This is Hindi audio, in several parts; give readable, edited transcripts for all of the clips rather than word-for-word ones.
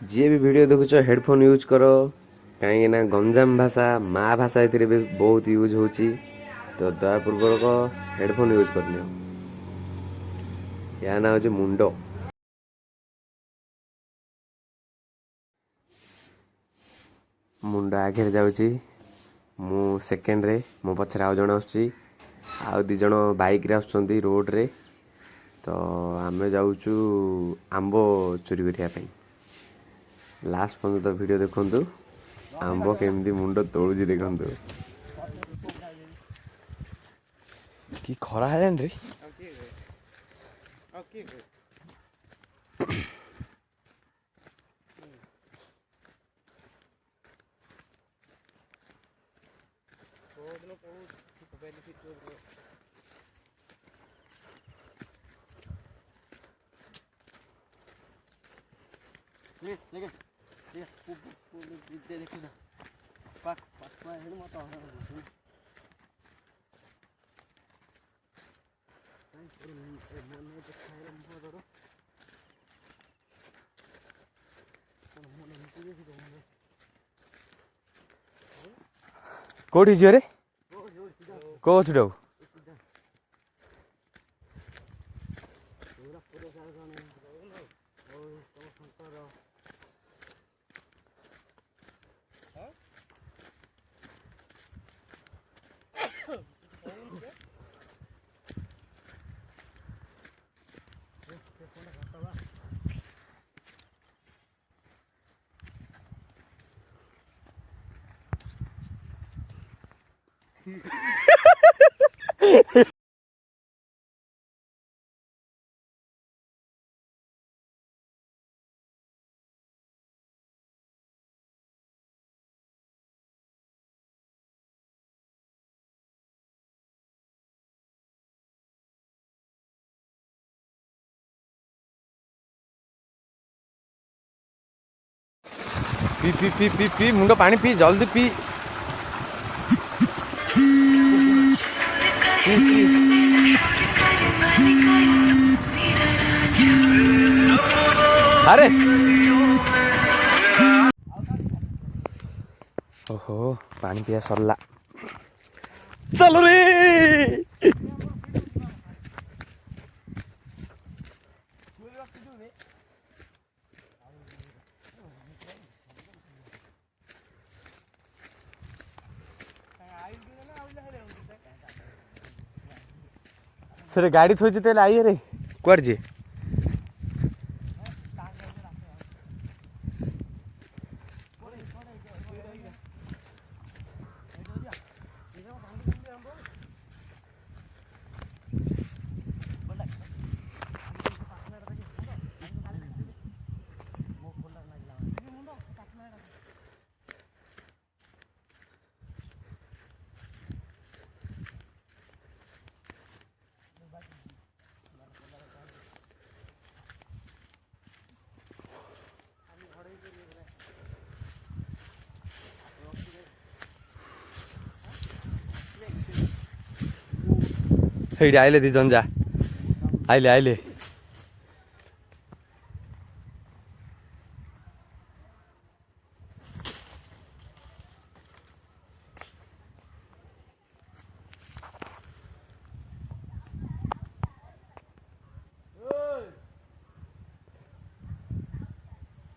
जी भी वीडियो देखुच हेडफोन यूज करो कहीं ना गंजाम भाषा माँ भाषा ए बहुत यूज होची तो दयापूर्वक हेडफोन यूज करनी या ना हूँ मुंड मुंड आगे जाऊँगी मु सेकेंड रे मो पछरे आउ जण आउ दी जण बाइक रे आसुचंती रोड रे तो आमे जाऊचु आंबो चोरी करिया लास्ट पर्यंत तो वीडियो देखंतु आंबो केमती मुंड तोड़ुची देखंतु कि खरा है रे कोठी जियो रे को छुटाऊ पी पी पी पी पी मुंड पानी पी जल्दी पी अरे ओहो पानी पिया सरला चलो रे सर गाड़ी थोड़ी तेल आई रे कुआर जी आइले दी जंजा आइले आइले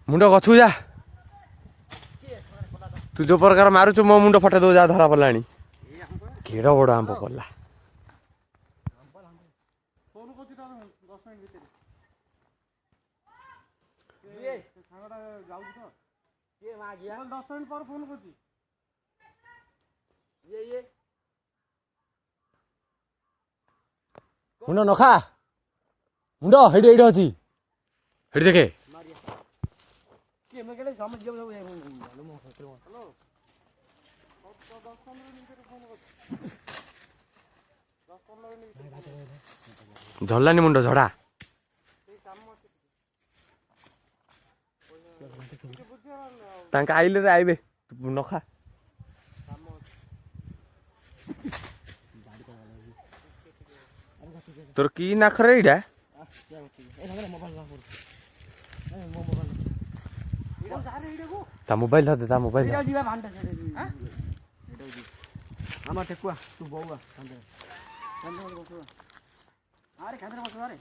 मुंड गछु जा तू जो प्रकार मारुच मो मुंड फटे दो जा धरा पड़ानी केड़ बड़ आंब पड़ा मुंड नखा मुंड हेडी हेडी अच्छी हेडी देखे झल्लानी मुंड झड़ा तांका आइले रे आइबे नखा तोर की नाखरे इडा ता मोबाइल धर दे ता मोबाइल আমার টেকুয়া তুই বউয়া আরে কাঁদরে বসো আরে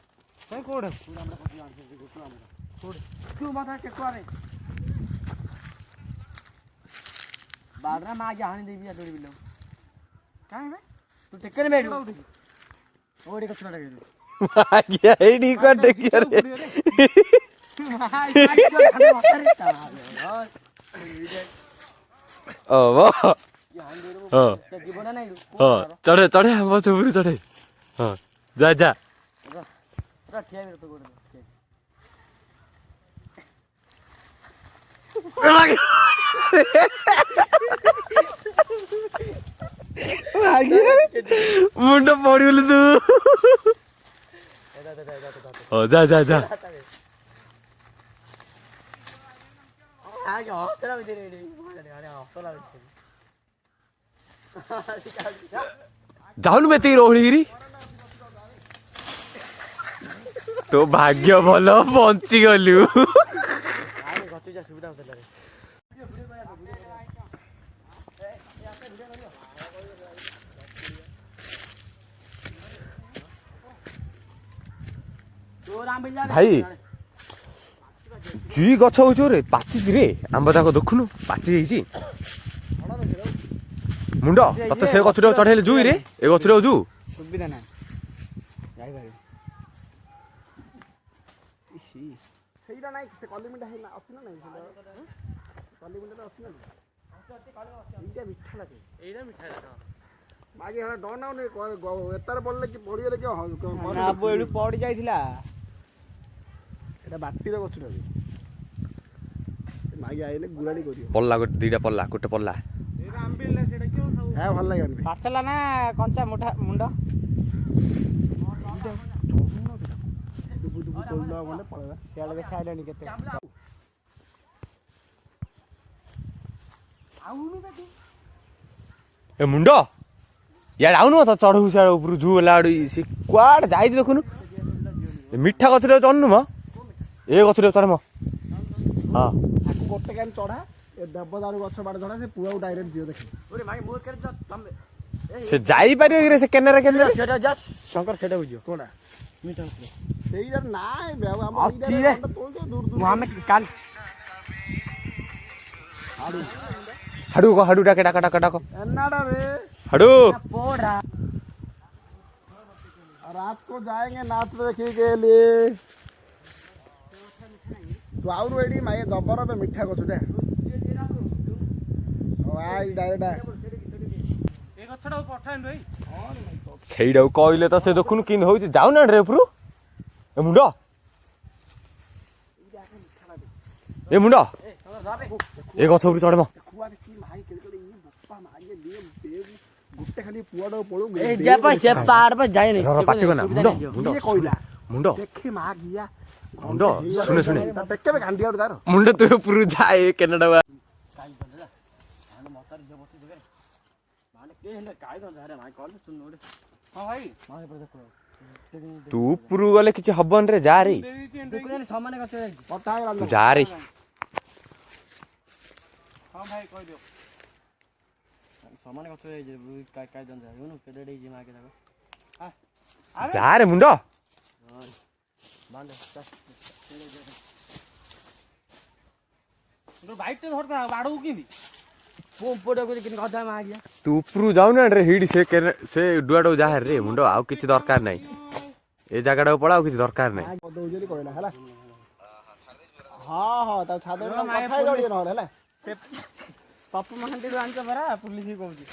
তুই কোড় আমরা কত আনছি গোছু আমরা কোড় তুই মাথা টেকুয়া রে বাড়রা মা আগে হানি দেবি দড়ি বিলো কাই বে তুই টেকনে বেড়ু ওড়ি কত টাকা গেল আগে আইডি কোড দেখিয়া রে ओ वो हाँ हाँ चढ़े चढ़े हम चुपड़ी चढ़े हाँ जा जा मुंडा पड़ी बोले तू हाँ जा जा जा जाऊन में तेरी रोहड़ीगिरी तो भाग्य भल बंची गलु भाई जुई गछ हो रे पाची रे आंब जाक देखुनु पाची जाइछि मुंड तते से गछ चढ़ेले जुई रे ए गछ रे जु सुविधा ना जाई भाई इसी सेइदा नाही से कलिमिटा है ना अछि ना नाही कलिमिटा तो अछि ना एटा मिठा लागे एटा मिठा लागे मागे हला डन आउने एतार पड़ले कि पड़िले कि ना अब एडु पड़ी जाइथिला एटा बाटीर गछ रे मागे आइले गुराडी करियो पल्ला गोटे दुईटा पल्ला गोटे पल्ला एरा आंबिले सेटा क्यों खाऊ है भल लागन पाचला ना कंचा मोटा मुंडा दुबु दुबु तोलला गले पळला सियाले देखा आइलानी केते आउनु बेटी ए मुंड यार आउनु त चढु से ऊपर जु लाडु से क्वाड जाई देखुनु मिठा गछ रे चढनु म ए गछ रे चढ म हां आकु गोटे कान चढ़ा ए देवदारू गछ बाड़ धरा से पुआ डायरेक्ट जियो देखि ओरे मागे मोर कर तमे से जाई पारियो रे से केनरा केनरा सेटा जा शंकर सेटा बुझियो कोडा मिठा सेइरा नाय बेव हम इधर तोल दे दूर दूर हमें काल हाडू हाडू को हाडू डाके डाका डाका डाको एन्नाडा रे हाडू पोड़ा रात को जाएंगे नाच देखने के लिए तू आउर एडी माये गबर पे मिठा को छुटे ओ आई डायरेक्ट ए गछडा पठाइन रे छैडा कहले त से देखुनु किन होई जाउ ना रे पुरु ए मुंड ए मुंड ए गछ उपर चढ म खुआ की माई के ई बप्पा माये लिए बेग गुट्टे खाली पुआडो पळो ए जे पर से पहाड़ पर जाय नहीं पाटी को ना मुंड मुंड ये कोइला मुंड देखे मा गिया मुंड सुने सुने टेके में गांडी आउट दारो मुंड तू पुरु जाए केनडा काई बंदला आने मतर जे बति जगह माने के हेले काई दन जा रे भाई कॉल सुन नोडे हां भाई माने पर देखो तू पुरु गले किछ हबन रे जा रे देखो सामान करते पता है तू जा रे हां भाई कह दियो सामान करते जे काई दन जा नु केडे जे माके जाबे जा रे मुंड बांधे तो बाइक तो धरता बाड़ू किंदी पोंपोडो को किन गधा मा गया तू पुरु जाउ ना रे हिडी से डुआडो जा रे मुंड आउ किछ दरकार नाही ए जगह पळाओ किछ दरकार नाही दौजली कहला हला हां हां ता छादे कथा गडियो न हला से पप्पू महांती रो आंचा बरा पुलिस ही कहूची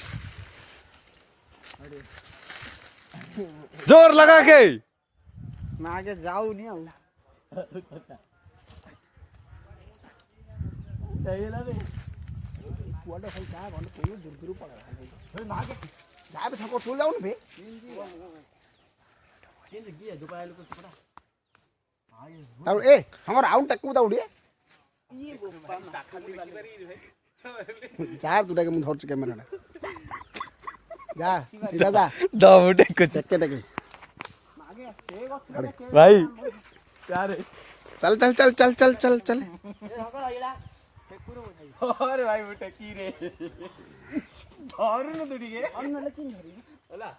जोर लगा के मैं आगे जाऊ नहीं आऊ सही ना रे पुआडो भाई का गन कोई दूर दूर पड़ा भाई मागे जाबे थको टोल जाऊ न बे केन गिया जो पाया लोग पड़ा ताऊ ए हमर आउट टक्कू ताऊ रे ये बोपा खाली वाली चार दुटा के मुंह धरछ कैमरा ना जा सीधा जा दबटे कुछ सेकंड के भाई क्या रे चल चल चल चल चल चल चल अरे भाई बेटा की रे धरु न तुडी के अन्न लेकिन धरी होला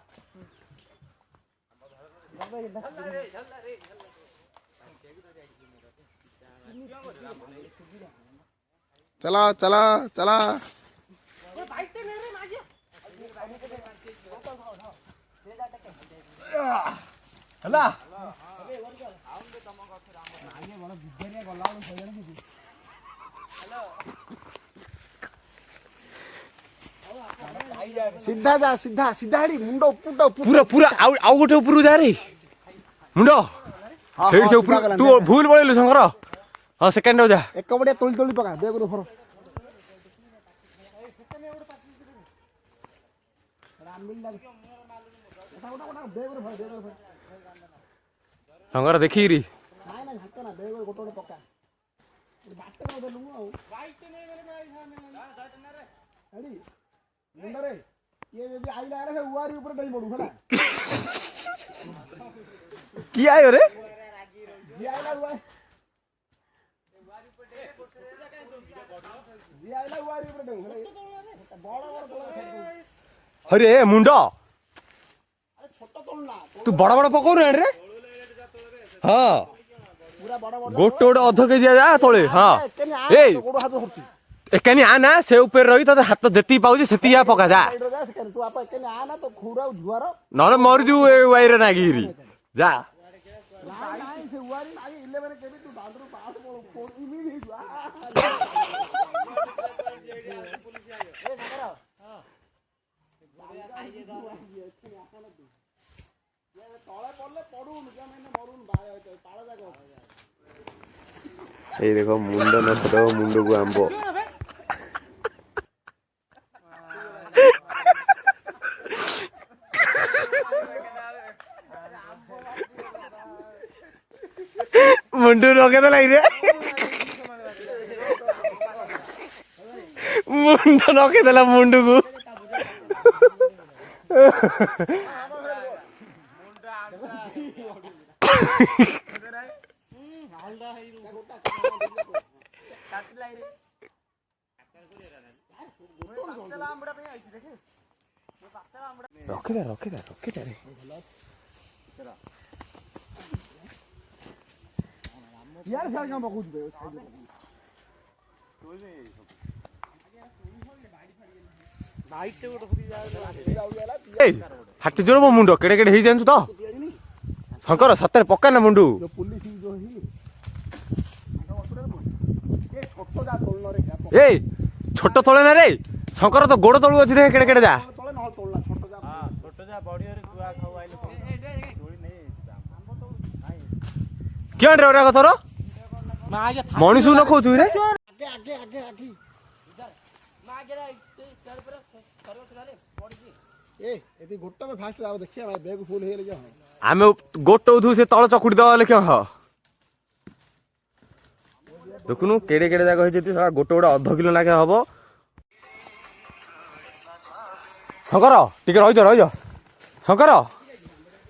चला चला चला होला सीधा जा सीधा सीधा हेडी मुंडो पुटो पूरा पूरा आउ गोटे ऊपर जा रे मुंडो हेड से ऊपर तू भूल पळेलु शंकर हां सेकंड जा एक बड़े तोली तोली पका बेग रो फरो शंकर देखी री नाय ना झक्का ना बेग रो गोटो पका बाटे रो देलु आ बाइक ते नै गेले हेडी मुंडा रे ये यदि आइला रे उवारी ऊपर डई पडू हला की आयो रे जी आइला उवारी जी आइला उवारी ऊपर डई बड़ बड़ अरे मुंडो अरे छोटो तोलना तू बड़ बड़ पकौ रे रे हां पूरा बड़ बड़ गोटे गोटे अध केजी जा तोले हां ए गोडो हाथ होती एकानी आ ना से ऊपर रही तो हाथ जेती पाउजी सेती या पका जा साइड रो जा से तू आप केने आ ना तो खुरा झुआरो नरे मर जू ए वाइरे नागिरी जा नाई से उवारी नाई 11 केबी तू दादरू पास कोड इमी जुआ ए सकरा हां ये तळे पडले पडून के मैंने मरून बाय ताळे जागो ए देखो मुंडो न तो मुंडो को आंबो मुंडू रोके तो लाई रे मुंडो रोके तो मुंडू को रखे दे रे यार साल का बकुत दे बाइक ते गोटो फुटी जाउ ए फाटी जोर मो मुंडो केडे केडे हे जानछु तो शंकर सତରେ पक्का ना मुंडू जो पुलिस जो ही ये छोटो जा तोलनो रे ए छोट तळे ना रे शंकर तो गोड़ तळु अछि रे केडे केडे जा तोले न तोलना छोटो जा हां छोटो जा बॉडी रे तुआ खाऊ आइले तोड़ी नहीं आंबो तो नहीं क्यों रे ओरा कथरो मणिसु न खोजु रे आगे आगे आगे आगे ए यदि गोटो में फास्ट आव देखिया भाई बैग फुल हे ले आमे गोट उधु से तळ चकुडी दवा ले क्यों ह देखुनु केडे केडे जागा हे जति साला गोटे गोटे अध किलो लागे हबो शंकर टिके रहि जा शंकर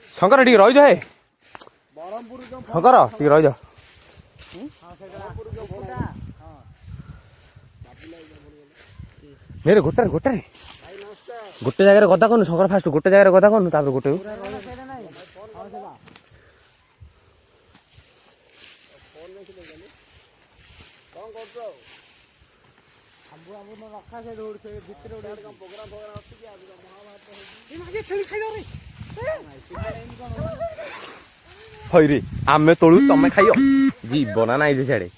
शंकर टिके रहि जा हे बरमपुर जो शंकर टिके रहि जा मेरे गोटे गोटे जगह गदा कनु शंकर फास्ट गोटे जगह गदा कनु तापर गोटे हईरे आमे तोलू तमे खाइयो जीवन नाई जे छाड़े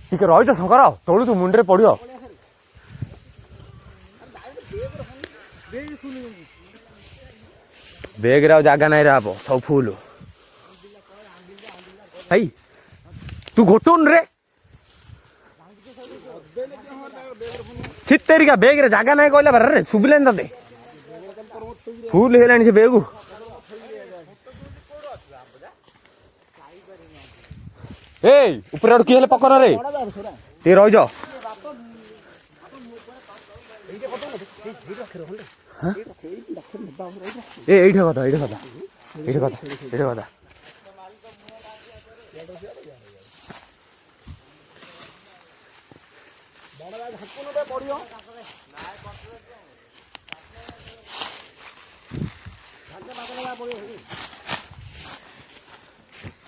टिके रही शंकर तोलू तू मुंडे पड़ियो बेग रे जागा नाई रे सब फुल भाई तू घोटुन रे तेरिका बेग रे जागा नाई कहला बारे सुबिले ते फुल हेलानी से बेगु ए ऊपर आड़ किए पकड़ रे ते रही जा ए एठे कथा ବଡ଼ ଗାଈ ଧାକୁନଟେ ପଡ଼ିବ।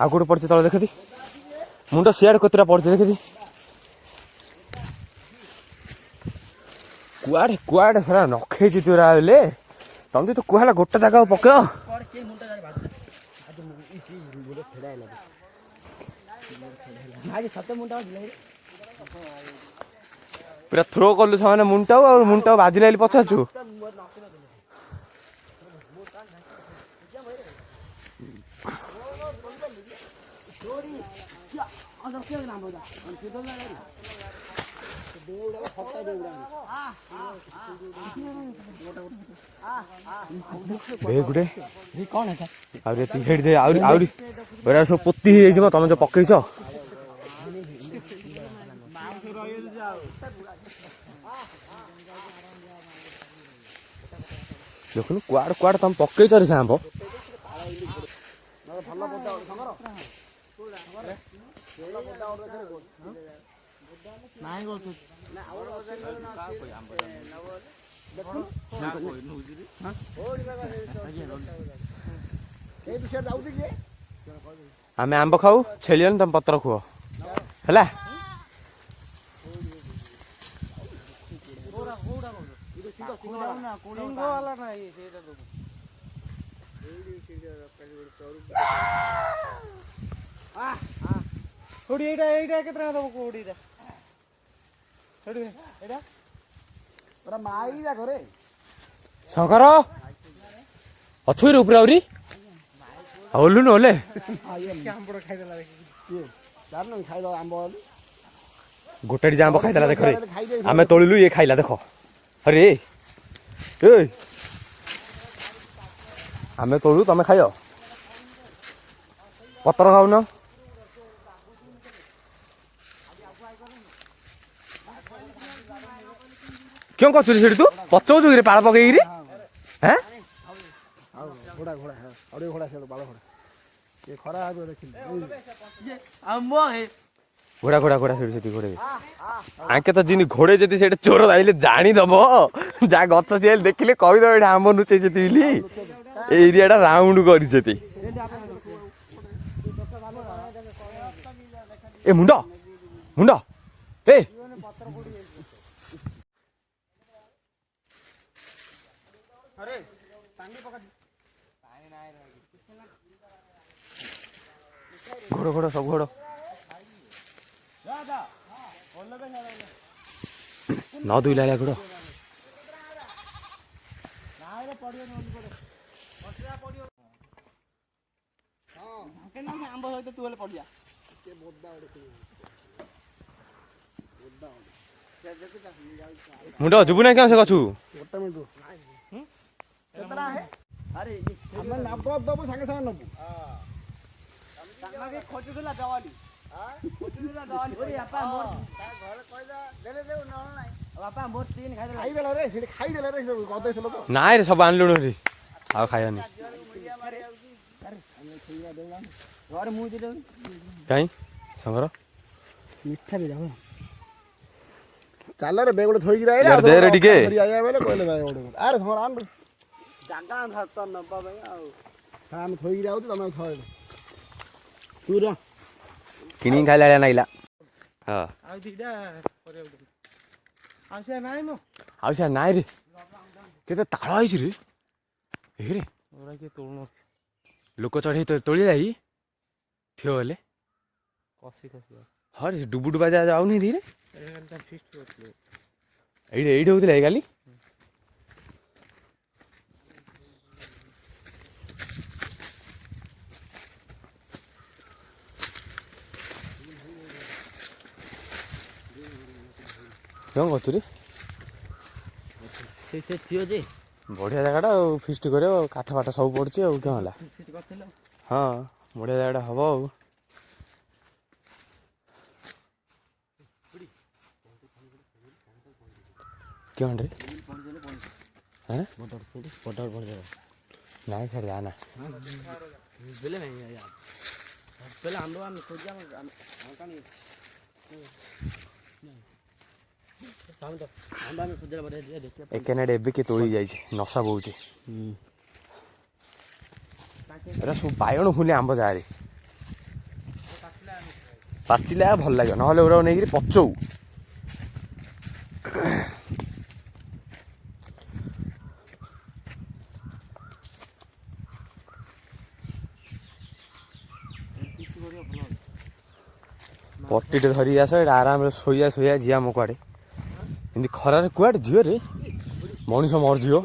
ଆଉ କୋଉଠି ପଡ଼ିଛି ତଳେ ଦେଖି ମୁଣ୍ଡ ସିଆଡ଼େ କେତେଟା ପଡ଼ିଛି ଦେଖି କୁଆଡ଼େ କୁଆଡ଼େ ସେଟା ନଖେଇଛି ତୁରା ହେଲେ ତମେ ତ କୁହାହେଲା ଗୋଟେ ଜାଗାକୁ ପକେଇବ ପୁରା ଥ୍ରୋ କଲୁ ସେମାନେ ମୁଣ୍ଡଟାକୁ ଆଉ ମୁଣ୍ଡଟାକୁ ବାଜିଲା ବୋଲି ପଚାରୁଛୁ। ଗୁଟେ ଆହୁରି ଏତିକି ହେଇଠି ଦେ ଆହୁରି ଆହୁରି ଏରା ସବୁ ପୋତି ହେଇଯାଇଛି ମ ତମେ ଯୋଉ ପକେଇଛ। ଦେଖୁନୁ କୁଆଡେ କୁଆଡେ ତମେ ପକେଇଛ ରେ ସେ ଆମ୍ବ। ଆମେ ଆମ୍ବ ଖାଉ ଛେଳିବନି ତମେ ପତ୍ର ଖୁଅ ହେଲା। ଶଙ୍କର ଅଛୁ ଉପରେ ଆହୁରି ଓହ୍ଲୁନୁ ଓହ୍ଲେ ଗୋଟେ ଆମ୍ବ ଖାଇଦେଲା ଦେଖ ଆମେ ତୋଳିଲୁ ଇଏ ଖାଇଲା ଦେଖ ଆରେ ଆମେ ତୋଳୁ ତମେ ଖାଇବ ପତ୍ର ଖାଉନ। क्यों कचुरी सेठी तू पचौଛୁ କିରେ ପାଳ ପକେଇକିରି हैं ଘୋଡ଼ା ଘୋଡ଼ା ଅଡ଼ିଓ ଘୋଡ଼ା ସେଠୁ ବାଳ ଘୋଡ଼ା ଏ ଖରା ଆଗ ଦେଖିଲି ଘୋଡ଼ା ଘୋଡ଼ା ଘୋଡ଼ା ସେଠି ସେଠି ଘୋଡ଼େ ଆଙ୍କେ ତ ଜିନି ଘୋଡ଼େ ଯଦି ସେଠି ଚୋର ଆଇଲେ ଜାଣିଦବ ଯାହା ଗଛ ସିଏ ଦେଖିଲେ କହିଦବ ଏଇଟା ଆମ୍ବ ନୁଚେଇଛନ୍ତି ବୋଲି ଏ ଏରିଆଟା ରାଉଣ୍ଡ କରିଛନ୍ତି। ଏ ମୁଣ୍ଡ ମୁଣ୍ଡ ଏ ଘୋଡ଼ ଘୋଡ଼ ସବୁ ଘୋଡ଼ ନ ଦୁଇଲା ଘୋଡ଼ ମୁଣ୍ଡ ଯିବୁ ନା କେଉଁ ସେ ଗଛୁ ଗୋଟେ ମିନିଟ୍ ଆମେ ନବ ଦବୁ ସାଙ୍ଗେ ସାଙ୍ଗେ ନବୁ ଖୋଜୁଥିଲା ଦେୱାଲି ନାଇଁ ରେ ସବୁ ଆଣିଲୁଣି ରେ ଆଉ ଖାଇବାନି କାଇଁ ସାଙ୍ଗର ମିଠା ବି ଯାଉ ଚାଲ ରେ ବେଗ ଗୋଟେ ଥୋଇକି ଦେରେ ଟିକେ ଆରେ ଧର ଆଣ ଜାଗା ନବା ପାଇଁ ଆଉ ଆମେ ଥୋଇକି ଯାଉଛୁ ତମେ ଥରେ କିଣିକି ଖାଇଲା ଭଳିଆ ନାଇଲା ହଁ ଆଉ ସେ ନାଇଁ ରେ କେତେ ତାଳ ହେଇଛି ରେ ଏରେ ଲୋକ ଚଢ଼େଇ ତୋଳିଲା ଥିବ ହେଲେ ହଁ ରେ ଡୁବୁ ଡୁବା ଯାଉନି ଧୀରେ ଏଇଠି ଏଇଠି ହଉଥିଲା ଏ କାଲି କଣ କରୁଛୁ ରେ ବଢ଼ିଆ ଜାଗାଟା ଆଉ ଫିଷ୍ଟ କରିବ କାଠ ଫାଠ ସବୁ ପଡ଼ୁଛି ଆଉ କ'ଣ ହେଲା ହଁ ବଢ଼ିଆ ଜାଗାଟା ହବ ଆଉ କ'ଣ ରେ ନାଇଁ ସାର୍ ଯା ନା पहले हम लोग हम खोज हम कहां हम तो हम खोज बड़े देखिए एकेनाडे एबे के तोड़ी जाई छै नशा बहुचे अरे सब बायण फुले आंब जारे पाचिला भल लागे नहले ओरा नै कि पचौ पट्टी धरी आस आराम शोया शोया जिया मो कुआड़े एमती खरार कुआड़े झील रे मनीष मर झील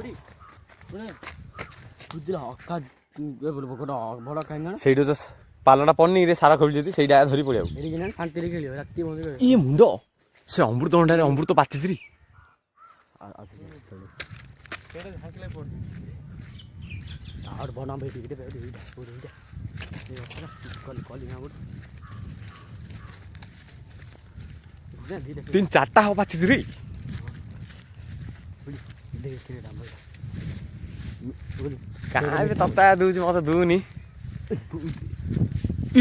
बुझला अक्का बड़ कांगण ସେଇଠୁ ତ ପାଲଟା ପନି ରେ ସାରା ଖୋଳିଛନ୍ତି ସେଇଟା ଧରି ପଳେଇଆଉ ଏଠି କିନା ଶାନ୍ତିରେ ଖେଳିବ ରାତି ବନ୍ଦ କରିବ ଇଏ ମୁଣ୍ଡ ସେ ଅମୃତଭଣ୍ଡାରେ ଅମୃତ ପାଚିଥିଲି और बना भाई टिकट पे एटा पूरा एटा कल यहां बोल दे धीरे ତିନି ଚାରିଟା ହବ ପାଚିଥିଲି देख के दाम बोल କାହିଁ ତତା ଦଉଛି ମତେ ଦଉନି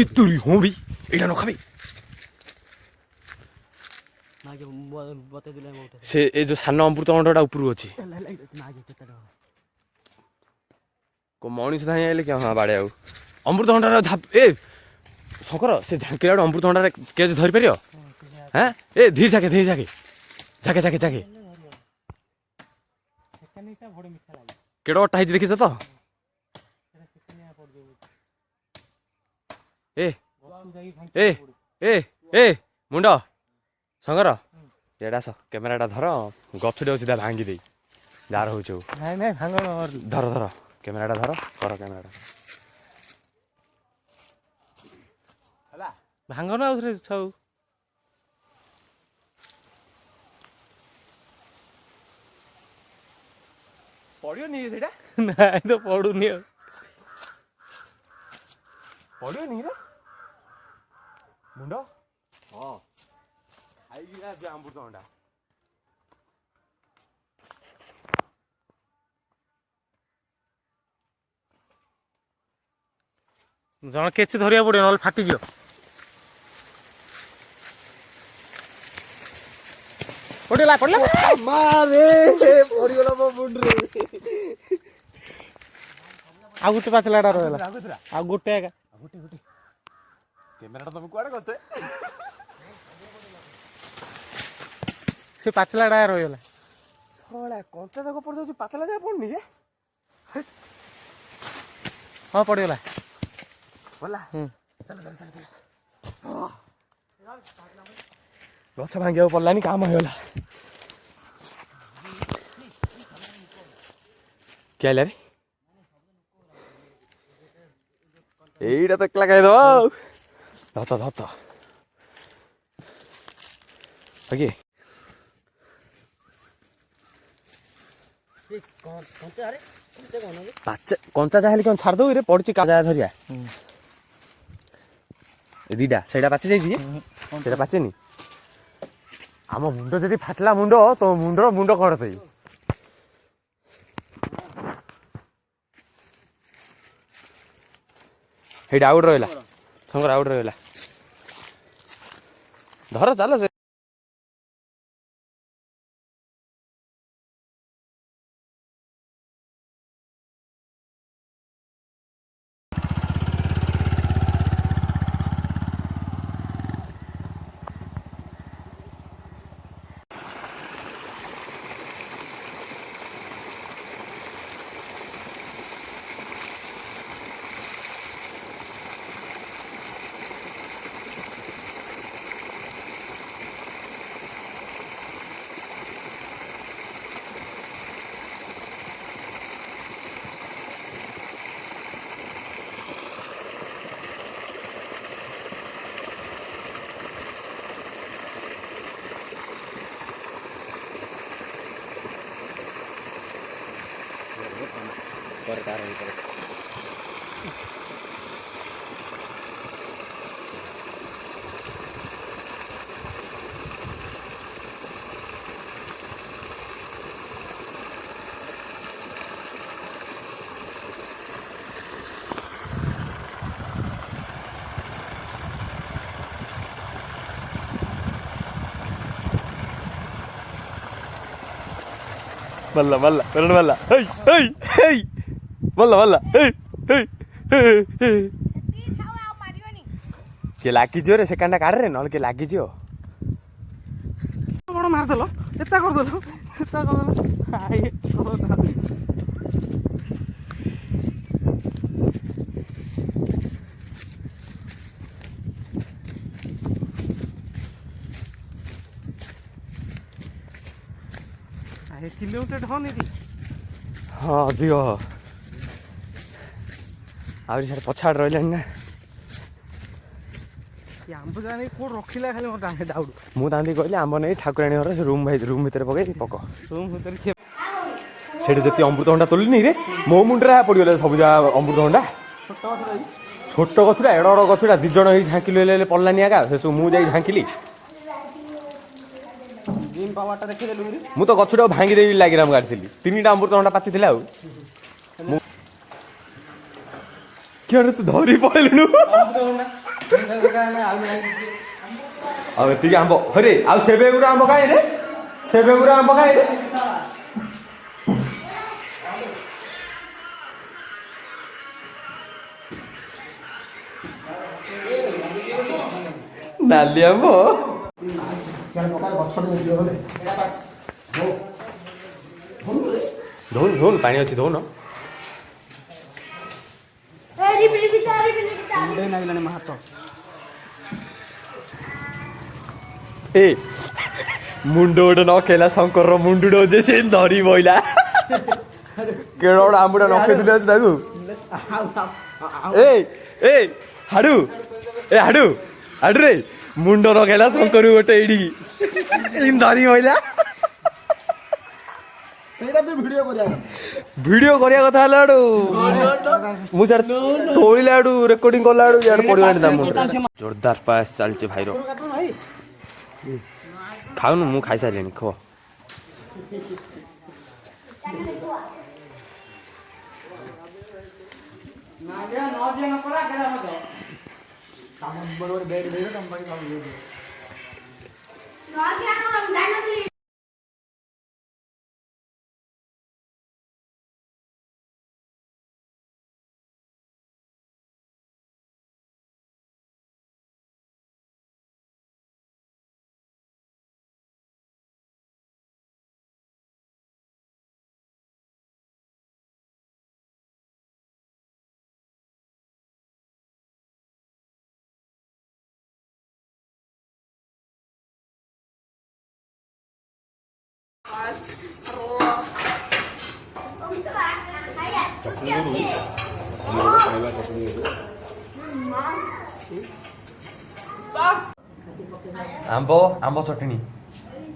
ଇତୁରି ହଁ ବି ଏଇଟା ନ ଖାବି ना के बते दिले मोटे ସେ ଏ ଯୋଉ ସାନ ଅମୃତଭଣ୍ଡାଟା ଉପରକୁ ଅଛି ना के केता କୋ ମଣିଷ ଧାଇଁ ଆଇଲେ କିଆ ହଁ ବାଡ଼େ ଆଉ ଅମୃତଭଣ୍ଡାର ଏ ଶଙ୍କର ସେ ଝାଙ୍କିଲା ଗୋଟେ ଅମୃତଭଣ୍ଡାରେ କେଜ ଧରିପାରିବ ହଁ ଏ ଧୀର ଝାକେ ଝାକେ सेकंडटा बड़ मीठा लागे କେଡ ଅଟା ହେଇଛି ଦେଖିଛ ତ सेकंडया पड़ जो ଏ ଏ ଏ ଏ ମୁଣ୍ଡ ଶଙ୍କର ଏଇଟା ଆସ କ୍ୟାମେରାଟା ଧର ଗଛଟେ ଅଛି ତା ଭାଙ୍ଗି ଦେଇ ଯାହାର ହଉଛି ଆଉ ନାଇଁ ନାଇଁ ଭାଙ୍ଗ ଧର କ୍ୟାମେରାଟା ଧର କର କ୍ୟାମେରାଟା ହେଲା ଭାଙ୍ଗ ନା ଆଉଥରେ ସବୁ ପଡ଼ିବନି ସେଇଟା ନାଇଁ ତ ପଡୁନି ଆଉ ପଡ଼ିବନି ରେ ମୁଣ୍ଡ ହଁ ଖାଇକି ଯେ ଅମୃତଭଣ୍ଡା ଜଣ କିଛି ଧରିବାକୁ ପଡିବ ନହେଲେ ଫାଟିଯିବ ପଡିଲା ମାରେ ପଡ଼ିଗଲା ମୋ ମୁଣ୍ଡରେ ଆଉ ଗୋଟେ ପାଚିଲାଟା ରହିଲା ଆଉ ଗୋଟେ ଏକା କ୍ୟାମେରାଟା ତମେ କୁଆଡ଼େ କରୁଛେ ସେ ପାଚିଲାଟା ରହିଗଲା ଶଳା କଞ୍ଚା ଯାକ ପଡ଼ିଯାଉଛି ପାତଲା ଯାକ ପଡ଼ୁନି ଯେ ହଁ ପଡିଗଲା ଗଲା ହୁଁ ଗଛ ଭାଙ୍ଗିବାକୁ ପଡ଼ିଲାନି କାମ ହେଇଗଲା କିଏ ଆଇଲା ରେ ଏଇଟା ତ ଏକଲା ଖାଇଦବ ଆଉ ଧତ ଓକେ कंचा अरे कंचा कोन के କଞ୍ଚା ଯାହା ହେଲେ କ'ଣ ଛାଡ଼ିଦବୁ ରେ ପଡ଼ିଛି କାଜା ଧରିଆ ଏ ଦିଟା ସେଇଟା ପାଚି ଯାଇଛି ସେଇଟା ପାଚେନି ଆମ ମୁଣ୍ଡ ଯଦି ଫାଟିଲା ମୁଣ୍ଡ ତ ମୁଣ୍ଡ କ'ଣ ଦେଇ ସେଇଟା ଆଉ ଗୋଟେ ରହିଲା ଶଙ୍କର ଆଉ ଗୋଟେ ରହିଲା ଧର ଚାଲ ସେ మళ్ళా మళ్ళా రెండు మళ్ళా మళ్ళా మళ్ళా କିଏ ଲାଗିଯିବ ରେ ସେକେଣ୍ଡଟା କାଢରେ ନହେଲେ କିଏ ଲାଗିଯିବ କ'ଣ ମାରିଦେଲ ଏତା କରିଦେଲ ଏତା କରିଦେଲ କିଲୋମିଟର ହନି ହଁ ଅଧିକ ଆହୁରି ସାର୍ ପଛଆଡ଼େ ରହିଲାଣି ନା ଆମ୍ବ ଜାଣି କୋଉଠି ରଖିଲା ଖାଲି ମୋତେ ଡାଉଟ୍ ମୁଁ ତାଙ୍କୁ କହିଲି ଆମ୍ବ ନେଇ ଠାକୁରାଣୀ ଘର ସେ ରୁମ୍ ଭିତରେ ପକେଇ ପକ ରୁମ୍ ଭିତରେ ସେଠି ଯେତିକି ଅମୃତଭଣ୍ଡା ତୋଳିନି ରେ ମୋ ମୁଣ୍ଡରେ ପଡ଼ିଗଲେ ସବୁ ଯାହା ଅମୃତଭଣ୍ଡା ଛୋଟ ଗଛଟା ଏଡ଼ ବଡ଼ ଗଛଟା 2 ଜଣ ହେଇ ଝାଙ୍କିଲୁ ହେଲେ ପଡ଼ିଲାନି ଆକା ସେସବୁ ମୁଁ ଯାଇ ଝାଙ୍କିଲି ମୁଁ ତ ଗଛଟାକୁ ଭାଙ୍ଗି ଦେବି ଲାଗିରାମ କାଟିଥିଲି 3ଟା ଅମୃତଭଣ୍ଡା ପାଚିଥିଲା ଆଉ କିଆଡ଼େ ତୁ ଧରି ପଳେଇଲୁ ଆଉ ଏତିକି ଆମ୍ବ ହରେ ଆଉ ସେବେଗୁରା ଆମ୍ବ କାହିଁ ରେ ସେବେଗୁରା ଆମ୍ବ କାହିଁ ରେ ନାଲି ଆମ୍ବ ଧୋଉନ ପାଣି ଅଛି ଧୋଉନ ଲାଗିଲାଣି ମୋ ହାତ ଏ ମୁଣ୍ଡ ଗୋଟେ ନଖେଇଲା ଶଙ୍କରର ମୁଣ୍ଡୁଟା ଯେ ସେ ଧରି ବଇଲା କେଡ ଗୋଟେ ଆମ୍ବୁଟା ନଖେଇଥିଲେ ତାକୁ ଏ ହାଡୁ ରେ ମୁଣ୍ଡ ନଖେଇଲା ଶଙ୍କରୁ ଗୋଟେ ଏଇଠିକି ଧରି ବଇଲା ଭିଡିଓ କରିବା କଥା ହେଲା ଆଡୁ ମୁଁ ସିଆଡେ ତୋଳିଲା ଆଡୁ ରେକର୍ଡିଂ କଲା ଆଡୁ ଇଆଡେ ପଡିଲାଣି ତା ମୁଣ୍ଡରେ ଜୋରଦାର ପାସ୍ ଚାଲିଛି ଭାଇର ଖାଉନୁ ମୁଁ ଖାଇସାରିଲିଣି ଖ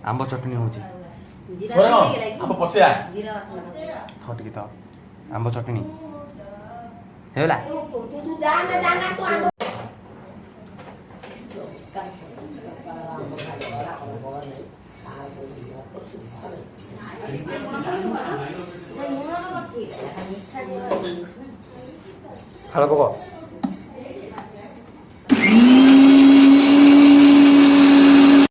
ଆମ୍ବ ଚଟଣି ହଉଛି ଟିକେ ତ ଆମ୍ବ ଚଟଣି ହେଇଗଲା ଖାଳ ପକ